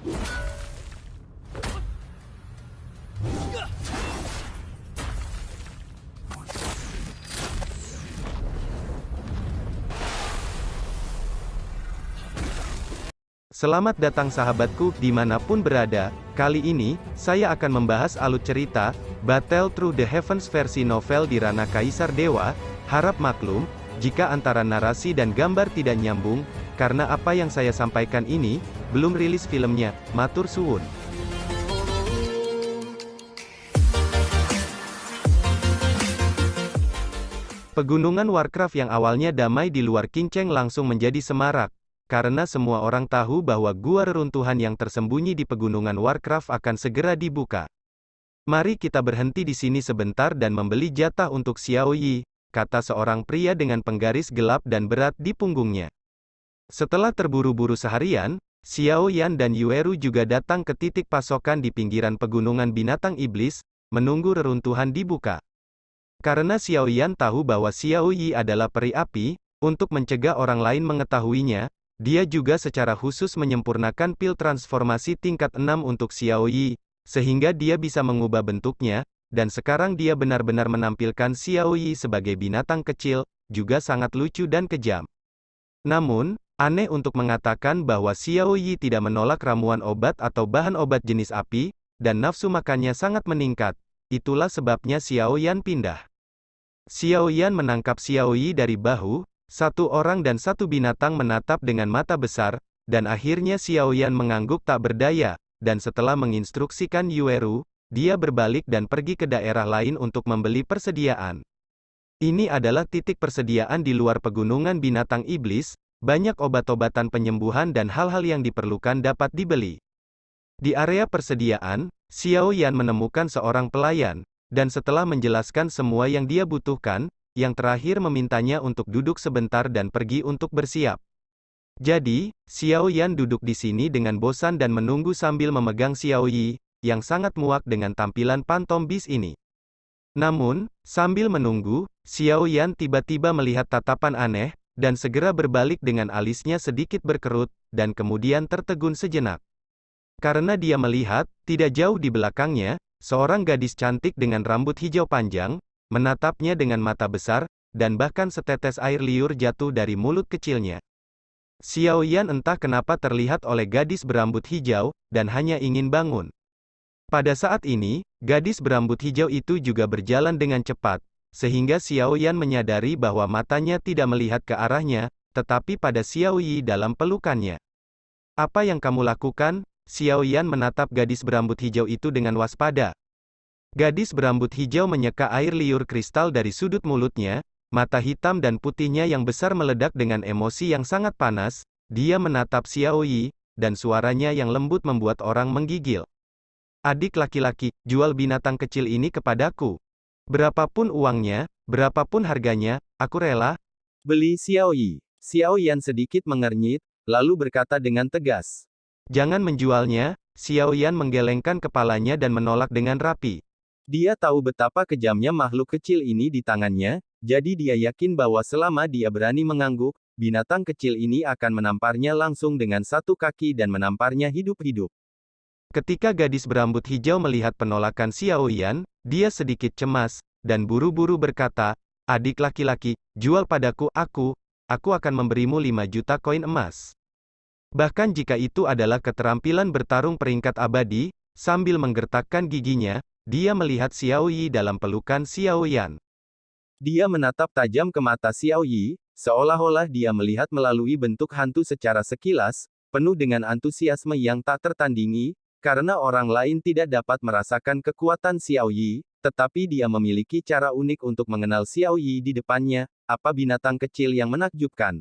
Selamat datang sahabatku, dimanapun berada. Kali ini, saya akan membahas alur cerita, Battle Through the Heavens versi novel di ranah Kaisar Dewa. Harap maklum, jika antara narasi dan gambar tidak nyambung, karena apa yang saya sampaikan ini, belum rilis filmnya, matur suwun. Pegunungan Warcraft yang awalnya damai di luar Kinceng langsung menjadi semarak. Karena semua orang tahu bahwa gua reruntuhan yang tersembunyi di pegunungan Warcraft akan segera dibuka. Mari kita berhenti di sini sebentar dan membeli jatah untuk Xiao Yi, kata seorang pria dengan penggaris gelap dan berat di punggungnya. Setelah terburu-buru seharian, Xiao Yan dan Yueru juga datang ke titik pasokan di pinggiran pegunungan binatang iblis, menunggu reruntuhan dibuka. Karena Xiao Yan tahu bahwa Xiao Yi adalah peri api, untuk mencegah orang lain mengetahuinya, dia juga secara khusus menyempurnakan pil transformasi tingkat 6 untuk Xiao Yi, sehingga dia bisa mengubah bentuknya, dan sekarang dia benar-benar menampilkan Xiao Yi sebagai binatang kecil, juga sangat lucu dan kejam. Namun, aneh untuk mengatakan bahwa Xiao Yi tidak menolak ramuan obat atau bahan obat jenis api, dan nafsu makannya sangat meningkat. Itulah sebabnya Xiao Yan pindah. Xiao Yan menangkap Xiao Yi dari bahu. Satu orang dan satu binatang menatap dengan mata besar, dan akhirnya Xiao Yan mengangguk tak berdaya, dan setelah menginstruksikan Yueru, dia berbalik dan pergi ke daerah lain untuk membeli persediaan. Ini adalah titik persediaan di luar pegunungan binatang iblis, banyak obat-obatan penyembuhan dan hal-hal yang diperlukan dapat dibeli. Di area persediaan, Xiao Yan menemukan seorang pelayan, dan setelah menjelaskan semua yang dia butuhkan, yang terakhir memintanya untuk duduk sebentar dan pergi untuk bersiap. Jadi, Xiao Yan duduk di sini dengan bosan dan menunggu sambil memegang Xiao Yi, yang sangat muak dengan tampilan pantom bis ini. Namun, sambil menunggu, Xiao Yan tiba-tiba melihat tatapan aneh, dan segera berbalik dengan alisnya sedikit berkerut, dan kemudian tertegun sejenak. Karena dia melihat, tidak jauh di belakangnya, seorang gadis cantik dengan rambut hijau panjang, menatapnya dengan mata besar, dan bahkan setetes air liur jatuh dari mulut kecilnya. Xiao Yan entah kenapa terlihat oleh gadis berambut hijau, dan hanya ingin bangun. Pada saat ini, gadis berambut hijau itu juga berjalan dengan cepat, sehingga Xiao Yan menyadari bahwa matanya tidak melihat ke arahnya, tetapi pada Xiao Yi dalam pelukannya. "Apa yang kamu lakukan?" Xiao Yan menatap gadis berambut hijau itu dengan waspada. Gadis berambut hijau menyeka air liur kristal dari sudut mulutnya, mata hitam dan putihnya yang besar meledak dengan emosi yang sangat panas, dia menatap Xiao Yi, dan suaranya yang lembut membuat orang menggigil. "Adik laki-laki, jual binatang kecil ini kepadaku. Berapapun uangnya, berapapun harganya, aku rela." "Beli Xiao Yi." Xiao Yan sedikit mengernyit, lalu berkata dengan tegas. "Jangan menjualnya." Xiao Yan menggelengkan kepalanya dan menolak dengan rapi. Dia tahu betapa kejamnya makhluk kecil ini di tangannya, jadi dia yakin bahwa selama dia berani mengangguk, binatang kecil ini akan menamparnya langsung dengan satu kaki dan menamparnya hidup-hidup. Ketika gadis berambut hijau melihat penolakan Xiao Yan, dia sedikit cemas, dan buru-buru berkata, "Adik laki-laki, jual padaku, aku akan memberimu 5 juta koin emas. Bahkan jika itu adalah keterampilan bertarung peringkat abadi." Sambil menggertakkan giginya, dia melihat Xiao Yi dalam pelukan Xiao Yan. Dia menatap tajam ke mata Xiao Yi, seolah-olah dia melihat melalui bentuk hantu secara sekilas, penuh dengan antusiasme yang tak tertandingi, karena orang lain tidak dapat merasakan kekuatan Xiao Yi, tetapi dia memiliki cara unik untuk mengenal Xiao Yi di depannya. Apa binatang kecil yang menakjubkan?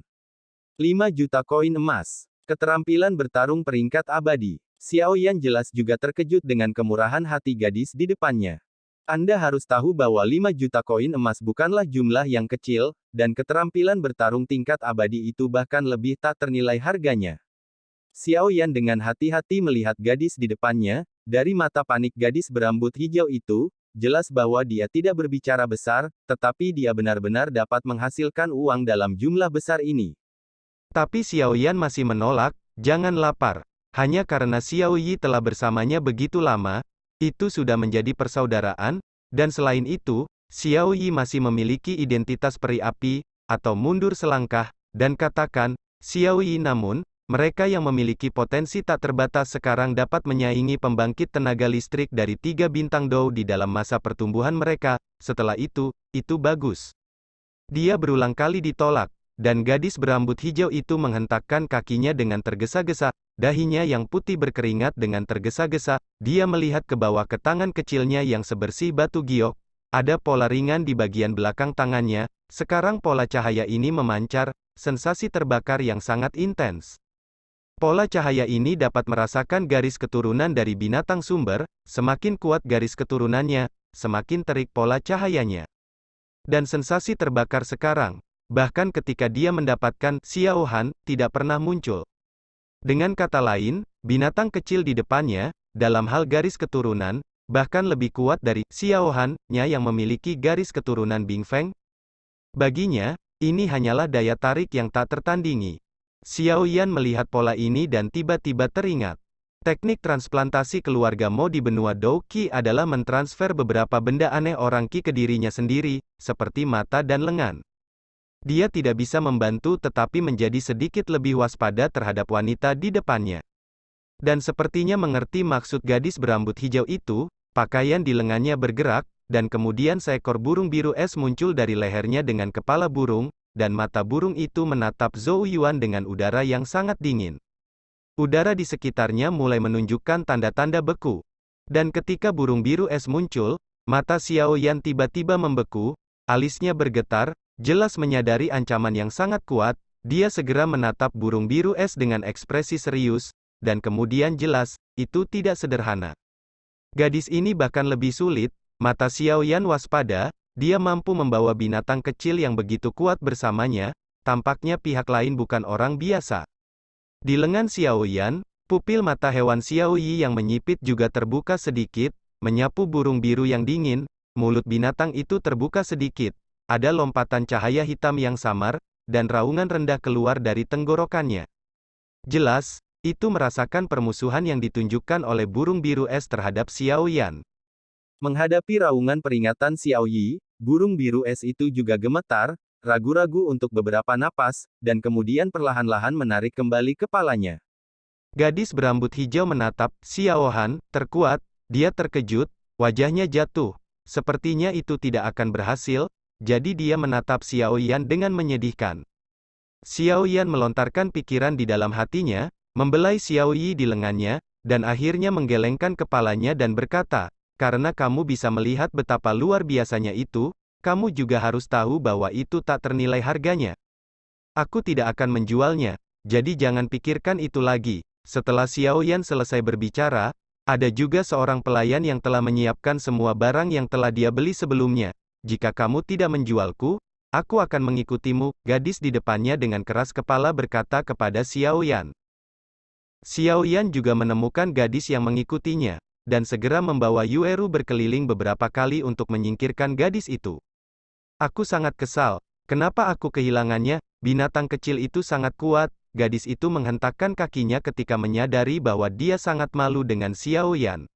5 juta koin emas. Keterampilan bertarung peringkat abadi. Xiao Yan jelas juga terkejut dengan kemurahan hati gadis di depannya. Anda harus tahu bahwa 5 juta koin emas bukanlah jumlah yang kecil, dan keterampilan bertarung tingkat abadi itu bahkan lebih tak ternilai harganya. Xiao Yan dengan hati-hati melihat gadis di depannya, dari mata panik gadis berambut hijau itu, jelas bahwa dia tidak berbicara besar, tetapi dia benar-benar dapat menghasilkan uang dalam jumlah besar ini. Tapi Xiao Yan masih menolak, "Jangan lapar. Hanya karena Xiao Yi telah bersamanya begitu lama, itu sudah menjadi persaudaraan, dan selain itu, Xiao Yi masih memiliki identitas peri api, atau mundur selangkah, dan katakan, Xiao Yi namun, mereka yang memiliki potensi tak terbatas sekarang dapat menyaingi pembangkit tenaga listrik dari 3 bintang Dou di dalam masa pertumbuhan mereka, setelah itu bagus. Dia berulang kali ditolak, dan gadis berambut hijau itu menghentakkan kakinya dengan tergesa-gesa, dahinya yang putih berkeringat dengan tergesa-gesa, dia melihat ke bawah ke tangan kecilnya yang sebersih batu giok, ada pola ringan di bagian belakang tangannya, sekarang pola cahaya ini memancar, sensasi terbakar yang sangat intens. Pola cahaya ini dapat merasakan garis keturunan dari binatang sumber, semakin kuat garis keturunannya, semakin terik pola cahayanya. Dan sensasi terbakar sekarang, bahkan ketika dia mendapatkan Xiao Han, tidak pernah muncul. Dengan kata lain, binatang kecil di depannya, dalam hal garis keturunan, bahkan lebih kuat dari Xiao Han-nya yang memiliki garis keturunan Bing Feng. Baginya, ini hanyalah daya tarik yang tak tertandingi. Xiao Yan melihat pola ini dan tiba-tiba teringat. Teknik transplantasi keluarga Mo di benua Dou Qi adalah mentransfer beberapa benda aneh orang Qi ke dirinya sendiri, seperti mata dan lengan. Dia tidak bisa membantu tetapi menjadi sedikit lebih waspada terhadap wanita di depannya. Dan sepertinya mengerti maksud gadis berambut hijau itu, pakaian di lengannya bergerak, dan kemudian seekor burung biru es muncul dari lehernya dengan kepala burung, dan mata burung itu menatap Zhou Yuan dengan udara yang sangat dingin. Udara di sekitarnya mulai menunjukkan tanda-tanda beku. Dan ketika burung biru es muncul, mata Xiao Yan tiba-tiba membeku, alisnya bergetar, jelas menyadari ancaman yang sangat kuat, dia segera menatap burung biru es dengan ekspresi serius, dan kemudian jelas, itu tidak sederhana. Gadis ini bahkan lebih sulit, mata Xiao Yan waspada, dia mampu membawa binatang kecil yang begitu kuat bersamanya, tampaknya pihak lain bukan orang biasa. Di lengan Xiao Yan, pupil mata hewan Xiao Yi yang menyipit juga terbuka sedikit, menyapu burung biru yang dingin, mulut binatang itu terbuka sedikit, ada lompatan cahaya hitam yang samar, dan raungan rendah keluar dari tenggorokannya. Jelas, itu merasakan permusuhan yang ditunjukkan oleh burung biru es terhadap Xiao Yan. Menghadapi raungan peringatan Xiao Yi, burung biru es itu juga gemetar, ragu-ragu untuk beberapa napas, dan kemudian perlahan-lahan menarik kembali kepalanya. Gadis berambut hijau menatap Xiao Han, terkuat, dia terkejut, wajahnya jatuh. Sepertinya itu tidak akan berhasil, jadi dia menatap Xiao Yan dengan menyedihkan. Xiao Yan melontarkan pikiran di dalam hatinya, membelai Xiao Yi di lengannya, dan akhirnya menggelengkan kepalanya dan berkata, karena kamu bisa melihat betapa luar biasanya itu, kamu juga harus tahu bahwa itu tak ternilai harganya. Aku tidak akan menjualnya, jadi jangan pikirkan itu lagi. Setelah Xiao Yan selesai berbicara, ada juga seorang pelayan yang telah menyiapkan semua barang yang telah dia beli sebelumnya. Jika kamu tidak menjualku, aku akan mengikutimu, gadis di depannya dengan keras kepala berkata kepada Xiao Yan. Xiao Yan juga menemukan gadis yang mengikutinya, dan segera membawa Yueru berkeliling beberapa kali untuk menyingkirkan gadis itu. Aku sangat kesal, kenapa aku kehilangannya, binatang kecil itu sangat kuat, gadis itu menghentakkan kakinya ketika menyadari bahwa dia sangat malu dengan Xiao Yan.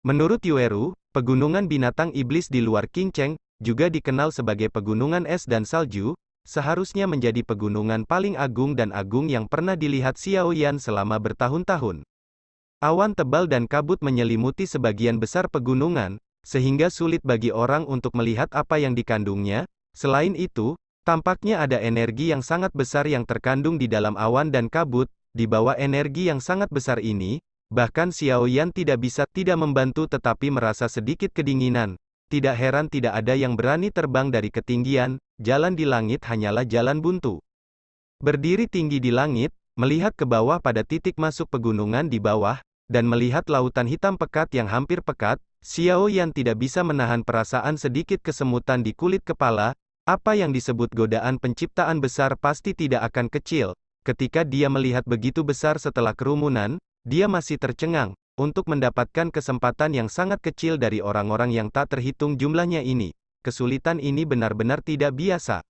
Menurut Yueru, pegunungan binatang iblis di luar Qingcheng, juga dikenal sebagai pegunungan es dan salju, seharusnya menjadi pegunungan paling agung dan agung yang pernah dilihat Xiao Yan selama bertahun-tahun. Awan tebal dan kabut menyelimuti sebagian besar pegunungan, sehingga sulit bagi orang untuk melihat apa yang dikandungnya. Selain itu, tampaknya ada energi yang sangat besar yang terkandung di dalam awan dan kabut. Di bawah energi yang sangat besar ini, bahkan Xiao Yan tidak membantu tetapi merasa sedikit kedinginan. Tidak heran tidak ada yang berani terbang dari ketinggian, jalan di langit hanyalah jalan buntu. Berdiri tinggi di langit, melihat ke bawah pada titik masuk pegunungan di bawah, dan melihat lautan hitam pekat yang hampir pekat, Xiao Yan tidak bisa menahan perasaan sedikit kesemutan di kulit kepala. Apa yang disebut godaan penciptaan besar pasti tidak akan kecil. Ketika dia melihat begitu besar setelah kerumunan, dia masih tercengang, untuk mendapatkan kesempatan yang sangat kecil dari orang-orang yang tak terhitung jumlahnya ini. Kesulitan ini benar-benar tidak biasa.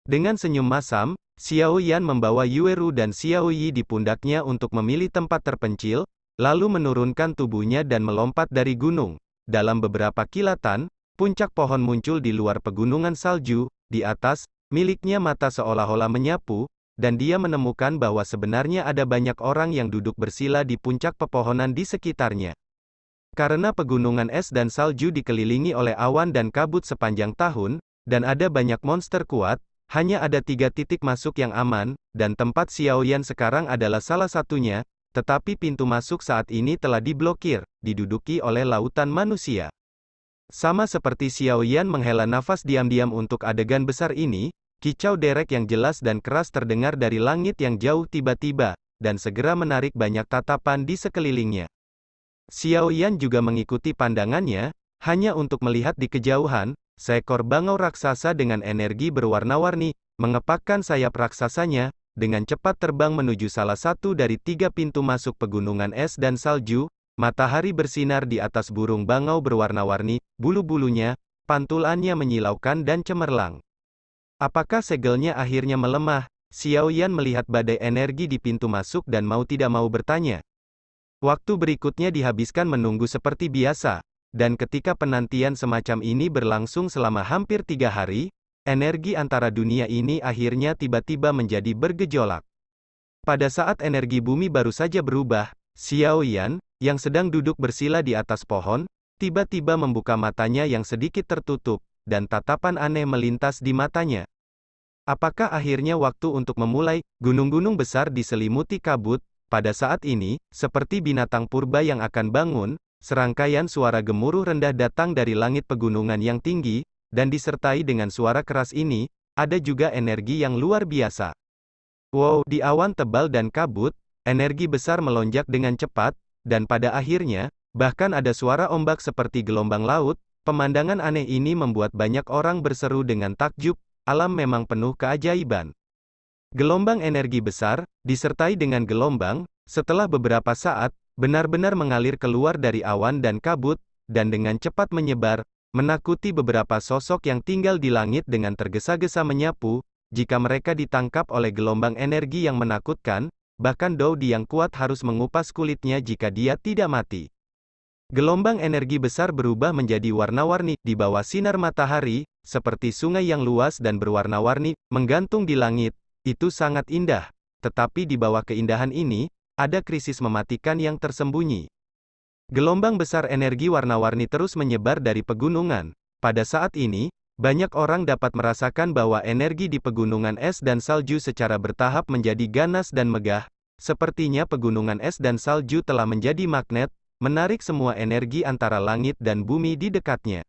Dengan senyum masam, Xiao Yan membawa Yueru dan Xiao Yi di pundaknya untuk memilih tempat terpencil, lalu menurunkan tubuhnya dan melompat dari gunung. Dalam beberapa kilatan, puncak pohon muncul di luar pegunungan salju, di atas, miliknya mata seolah-olah menyapu, dan dia menemukan bahwa sebenarnya ada banyak orang yang duduk bersila di puncak pepohonan di sekitarnya. Karena pegunungan es dan salju dikelilingi oleh awan dan kabut sepanjang tahun, dan ada banyak monster kuat, hanya ada 3 titik masuk yang aman, dan tempat Xiao Yan sekarang adalah salah satunya, tetapi pintu masuk saat ini telah diblokir, diduduki oleh lautan manusia. Sama seperti Xiao Yan menghela nafas diam-diam untuk adegan besar ini, kicau derek yang jelas dan keras terdengar dari langit yang jauh tiba-tiba, dan segera menarik banyak tatapan di sekelilingnya. Xiao Yan juga mengikuti pandangannya, hanya untuk melihat di kejauhan, seekor bangau raksasa dengan energi berwarna-warni, mengepakkan sayap raksasanya, dengan cepat terbang menuju salah satu dari 3 pintu masuk pegunungan es dan salju. Matahari bersinar di atas burung bangau berwarna-warni, bulu-bulunya, pantulannya menyilaukan dan cemerlang. Apakah segelnya akhirnya melemah? Xiao Yan melihat badai energi di pintu masuk dan mau tidak mau bertanya. Waktu berikutnya dihabiskan menunggu seperti biasa, dan ketika penantian semacam ini berlangsung selama hampir 3 hari, energi antara dunia ini akhirnya tiba-tiba menjadi bergejolak. Pada saat energi bumi baru saja berubah, Xiao Yan, yang sedang duduk bersila di atas pohon, tiba-tiba membuka matanya yang sedikit tertutup, dan tatapan aneh melintas di matanya. Apakah akhirnya waktu untuk memulai? Gunung-gunung besar diselimuti kabut. Pada saat ini, seperti binatang purba yang akan bangun, serangkaian suara gemuruh rendah datang dari langit pegunungan yang tinggi, dan disertai dengan suara keras ini, ada juga energi yang luar biasa. Wow, di awan tebal dan kabut, energi besar melonjak dengan cepat, dan pada akhirnya, bahkan ada suara ombak seperti gelombang laut. Pemandangan aneh ini membuat banyak orang berseru dengan takjub, alam memang penuh keajaiban. Gelombang energi besar, disertai dengan gelombang, setelah beberapa saat, benar-benar mengalir keluar dari awan dan kabut, dan dengan cepat menyebar, menakuti beberapa sosok yang tinggal di langit dengan tergesa-gesa menyapu. Jika mereka ditangkap oleh gelombang energi yang menakutkan, bahkan Doudi yang kuat harus mengupas kulitnya jika dia tidak mati. Gelombang energi besar berubah menjadi warna-warni, di bawah sinar matahari, seperti sungai yang luas dan berwarna-warni, menggantung di langit. Itu sangat indah, tetapi di bawah keindahan ini, ada krisis mematikan yang tersembunyi. Gelombang besar energi warna-warni terus menyebar dari pegunungan. Pada saat ini, banyak orang dapat merasakan bahwa energi di pegunungan es dan salju secara bertahap menjadi ganas dan megah. Sepertinya pegunungan es dan salju telah menjadi magnet, menarik semua energi antara langit dan bumi di dekatnya.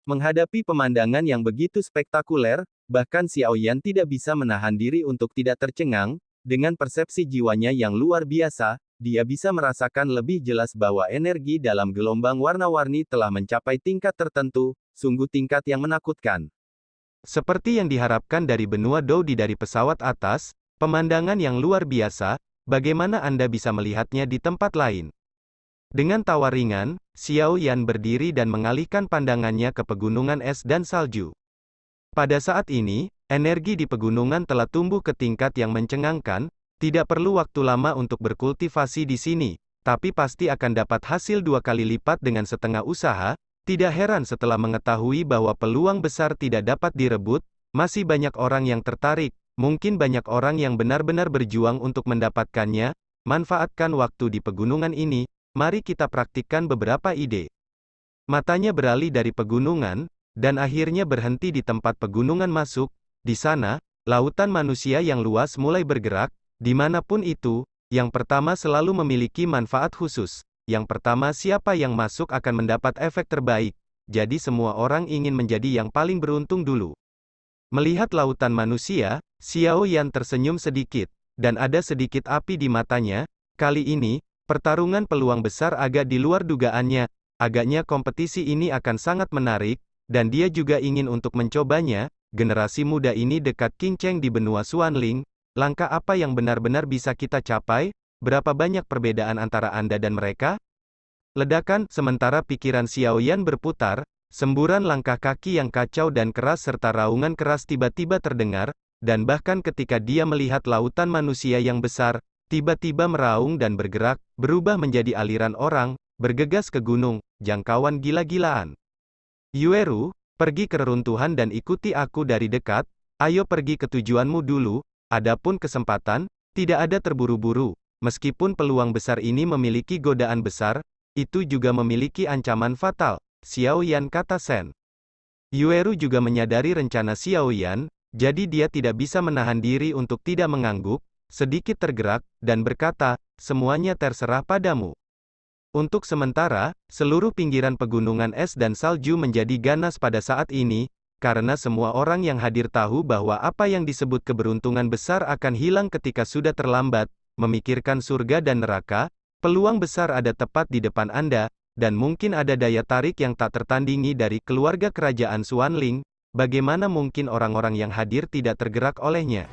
Menghadapi pemandangan yang begitu spektakuler, bahkan Xiao Yan tidak bisa menahan diri untuk tidak tercengang. Dengan persepsi jiwanya yang luar biasa, dia bisa merasakan lebih jelas bahwa energi dalam gelombang warna-warni telah mencapai tingkat tertentu, sungguh tingkat yang menakutkan. Seperti yang diharapkan dari benua Doudi dari pesawat atas, pemandangan yang luar biasa, bagaimana Anda bisa melihatnya di tempat lain? Dengan tawa ringan, Xiao Yan berdiri dan mengalihkan pandangannya ke pegunungan es dan salju. Pada saat ini, energi di pegunungan telah tumbuh ke tingkat yang mencengangkan. Tidak perlu waktu lama untuk berkultivasi di sini, tapi pasti akan dapat hasil 2 kali lipat dengan setengah usaha. Tidak heran setelah mengetahui bahwa peluang besar tidak dapat direbut, masih banyak orang yang tertarik, mungkin banyak orang yang benar-benar berjuang untuk mendapatkannya. Manfaatkan waktu di pegunungan ini, mari kita praktikkan beberapa ide. Matanya beralih dari pegunungan, dan akhirnya berhenti di tempat pegunungan masuk. Di sana, lautan manusia yang luas mulai bergerak. Dimanapun itu, yang pertama selalu memiliki manfaat khusus. Yang pertama siapa yang masuk akan mendapat efek terbaik. Jadi semua orang ingin menjadi yang paling beruntung dulu. Melihat lautan manusia, Xiao Yan tersenyum sedikit, dan ada sedikit api di matanya. Kali ini, pertarungan peluang besar agak di luar dugaannya. Agaknya kompetisi ini akan sangat menarik, dan dia juga ingin untuk mencobanya. Generasi muda ini dekat King Cheng di benua Xuanling. Langkah apa yang benar-benar bisa kita capai? Berapa banyak perbedaan antara Anda dan mereka? Ledakan, sementara pikiran Xiao Yan berputar, Semburan langkah kaki yang kacau dan keras serta raungan keras tiba-tiba terdengar, dan bahkan ketika dia melihat lautan manusia yang besar, tiba-tiba meraung dan bergerak, berubah menjadi aliran orang, bergegas ke gunung, jangkauan gila-gilaan. Yueru, pergi ke reruntuhan dan ikuti aku dari dekat, ayo pergi ke tujuanmu dulu, adapun kesempatan, tidak ada terburu-buru, meskipun peluang besar ini memiliki godaan besar, itu juga memiliki ancaman fatal. Xiaoyan, kata Shen. Yueru juga menyadari rencana Xiaoyan, jadi dia tidak bisa menahan diri untuk tidak mengangguk, sedikit tergerak, dan berkata, semuanya terserah padamu. Untuk sementara, seluruh pinggiran pegunungan es dan salju menjadi ganas pada saat ini, karena semua orang yang hadir tahu bahwa apa yang disebut keberuntungan besar akan hilang ketika sudah terlambat, memikirkan surga dan neraka, peluang besar ada tepat di depan Anda, dan mungkin ada daya tarik yang tak tertandingi dari keluarga kerajaan Xuanling, bagaimana mungkin orang-orang yang hadir tidak tergerak olehnya?